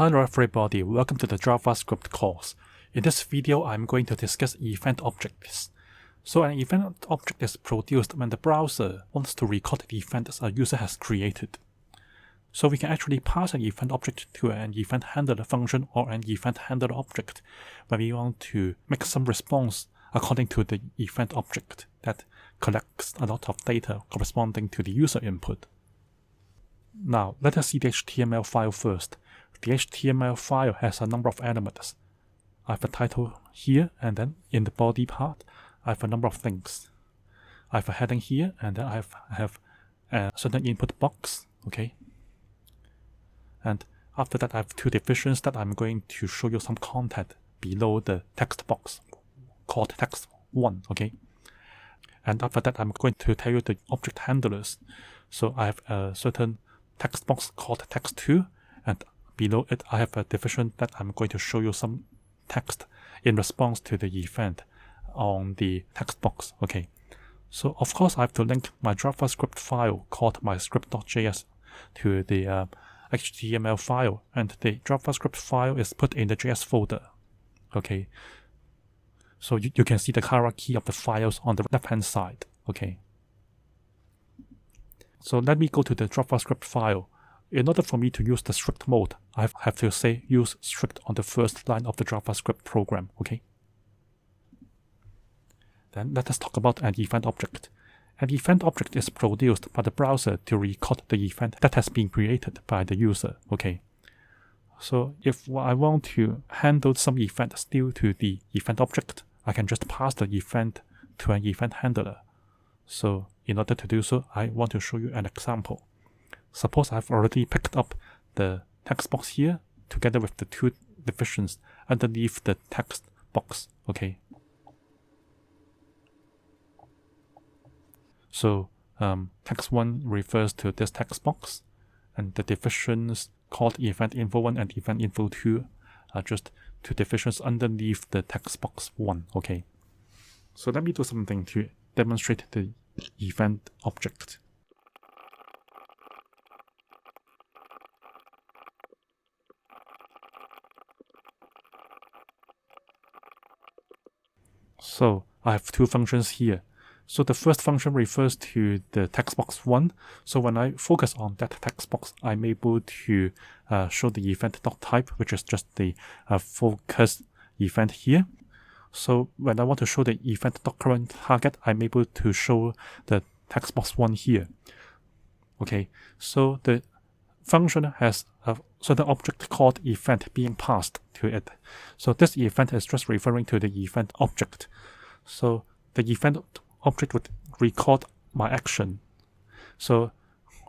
Hello everybody, welcome to the JavaScript course. In this video, I'm going to discuss event objects. So an event object is produced when the browser wants to record the event a user has created. So we can actually pass an event object to an event handler function or an event handler object when we want to make some response according to the event object that collects a lot of data corresponding to the user input. Now, let us see the HTML file first. The HTML file has a number of elements. I have a title here, and then in the body part, I have a number of things. I have a heading here, and then I have a certain input box, okay? And after that, I have two divisions that I'm going to show you some content below the text box called text1, okay? And after that, I'm going to tell you the object handlers. So I have a certain text box called text2, and below it, I have a division that I'm going to show you some text in response to the event on the text box. Okay, so of course I have to link my JavaScript file called myscript.js to the HTML file, and the JavaScript file is put in the JS folder. Okay, so you can see the hierarchy of the files on the left-hand side. Okay, so let me go to the JavaScript file. In order for me to use the strict mode, I have to say use strict on the first line of the JavaScript program, okay? Then let us talk about an event object. An event object is produced by the browser to record the event that has been created by the user, okay? So if I want to handle some event due to the event object, I can just pass the event to an event handler. So in order to do so, I want to show you an example. Suppose I've already picked up the text box here together with the two divisions underneath the text box, okay? So text1 refers to this text box, and the divisions called event info1 and event info2 are just two divisions underneath the text box 1, okay? So let me do something to demonstrate the event object. So I have two functions here. So the first function refers to the text box 1. So when I focus on that text box, I'm able to show the event.type, which is just the focus event here. So when I want to show the event.current target, I'm able to show the text box 1 here. Okay, so the function has a certain object called event being passed to it. So this event is just referring to the event object. So the event object would record my action. So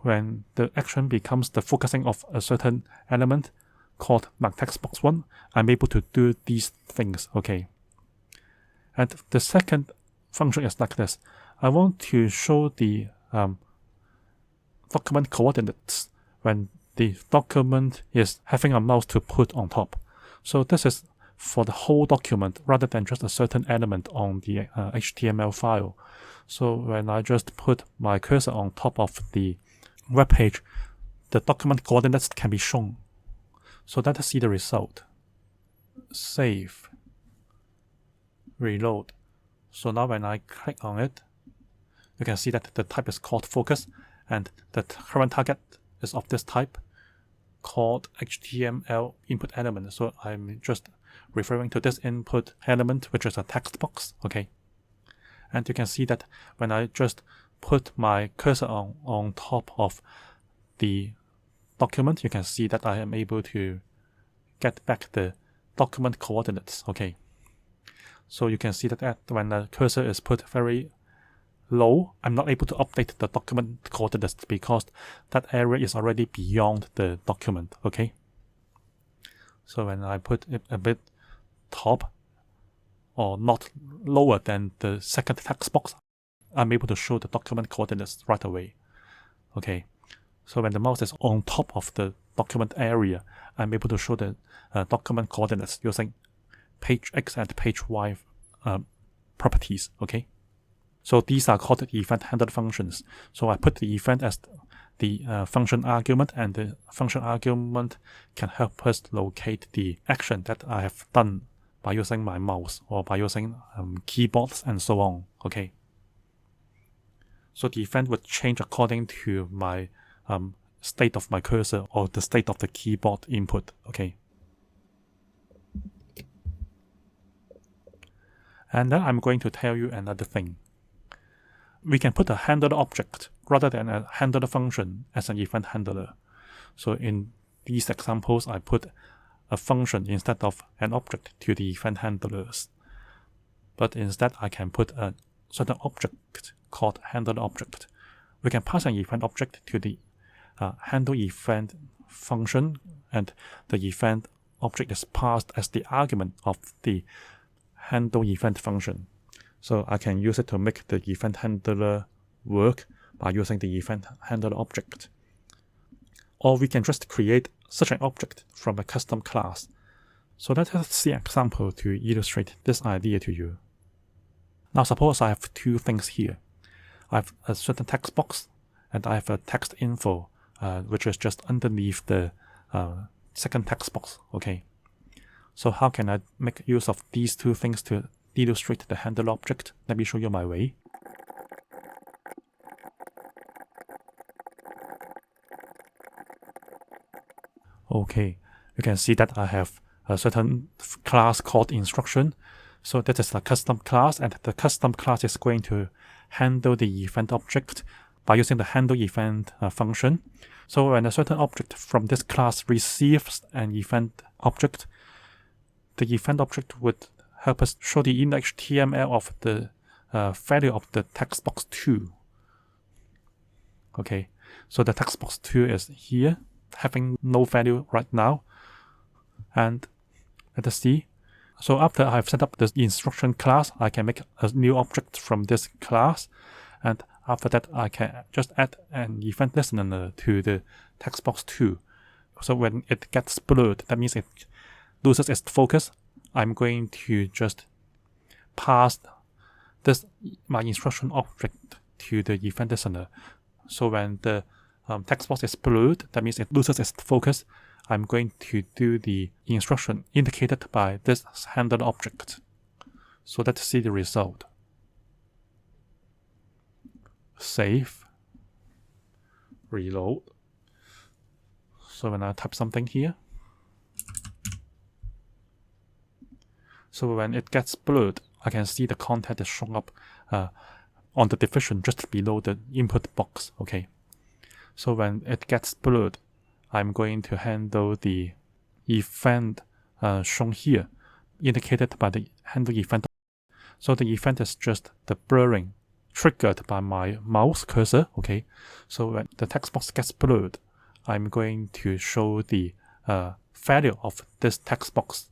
when the action becomes the focusing of a certain element called my text box 1, I'm able to do these things, okay? And the second function is like this. I want to show the document coordinates when the document is having a mouse to put on top. So this is for the whole document rather than just a certain element on the HTML file. So when I just put my cursor on top of the web page, the document coordinates can be shown. So let us see the result. Save. Reload. So now when I click on it, you can see that the type is called focus, and the current target is of this type called HTML input element. So I'm just referring to this input element, which is a text box, okay? And you can see that when I just put my cursor on top of the document, you can see that I am able to get back the document coordinates, okay? So you can see that when the cursor is put very low, I'm not able to update the document coordinates because that area is already beyond the document, okay? So when I put it a bit top or not lower than the second text box, I'm able to show the document coordinates right away, okay? So when the mouse is on top of the document area, I'm able to show the document coordinates using page X and page Y properties, okay? So these are called event handler functions. So I put the event as the function argument, and the function argument can help us locate the action that I have done by using my mouse or by using keyboards and so on. Okay. So the event would change according to my state of my cursor or the state of the keyboard input. Okay. And then I'm going to tell you another thing. We can put a handler object rather than a handler function as an event handler. So in these examples, I put a function instead of an object to the event handlers. But instead, I can put a certain object called handler object. We can pass an event object to the handle event function, and the event object is passed as the argument of the handle event function. So I can use it to make the event handler work by using the event handler object. Or we can just create such an object from a custom class. So let us see an example to illustrate this idea to you. Now suppose I have two things here. I have a certain text box and I have a text info, which is just underneath the second text box. Okay. So how can I make use of these two things to illustrate the handle object? Let me show you my way. Okay, you can see that I have a certain class called instruction. So that is a custom class, and the custom class is going to handle the event object by using the handle event function. So when a certain object from this class receives an event object, the event object would help us show the inner HTML of the value of the text box 2. Okay, so the text box 2 is here, having no value right now. And let us see. So after I've set up the instruction class, I can make a new object from this class. And after that, I can just add an event listener to the text box 2. So when it gets blurred, that means it loses its focus. I'm going to just pass this my instruction object to the event listener. So when the text box is blurred, that means it loses its focus. I'm going to do the instruction indicated by this handler object. So let's see the result. Save. Reload. So when I type something here, so when it gets blurred, I can see the content is shown up on the division just below the input box. Okay. So when it gets blurred, I'm going to handle the event shown here, indicated by the handle event. So the event is just the blurring triggered by my mouse cursor. Okay. So when the text box gets blurred, I'm going to show the value of this text box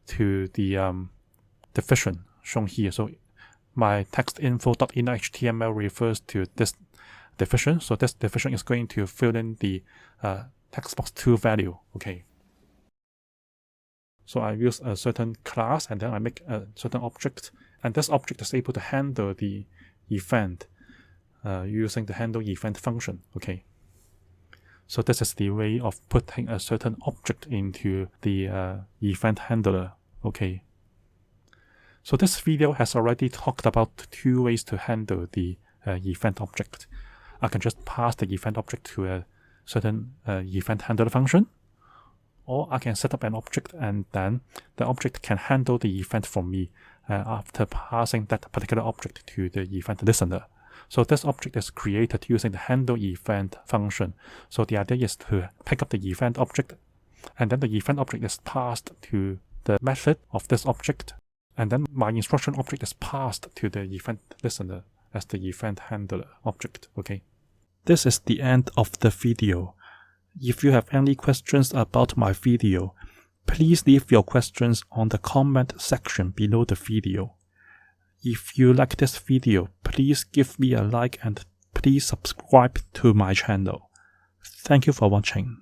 to the division shown here. So my text info.innerHTML refers to this division. So this division is going to fill in the text box 2 value. Okay. So I use a certain class and then I make a certain object, and this object is able to handle the event using the handle event function. Okay. So this is the way of putting a certain object into the event handler. Okay. So this video has already talked about two ways to handle the event object. I can just pass the event object to a certain event handler function, or I can set up an object and then the object can handle the event for me after passing that particular object to the event listener. So this object is created using the handle event function. So the idea is to pick up the event object, and then the event object is passed to the method of this object, and then my instruction object is passed to the event listener as the event handler object. Okay. This is the end of the video. If you have any questions about my video, please leave your questions on the comment section below the video. If you like this video, please give me a like and please subscribe to my channel. Thank you for watching.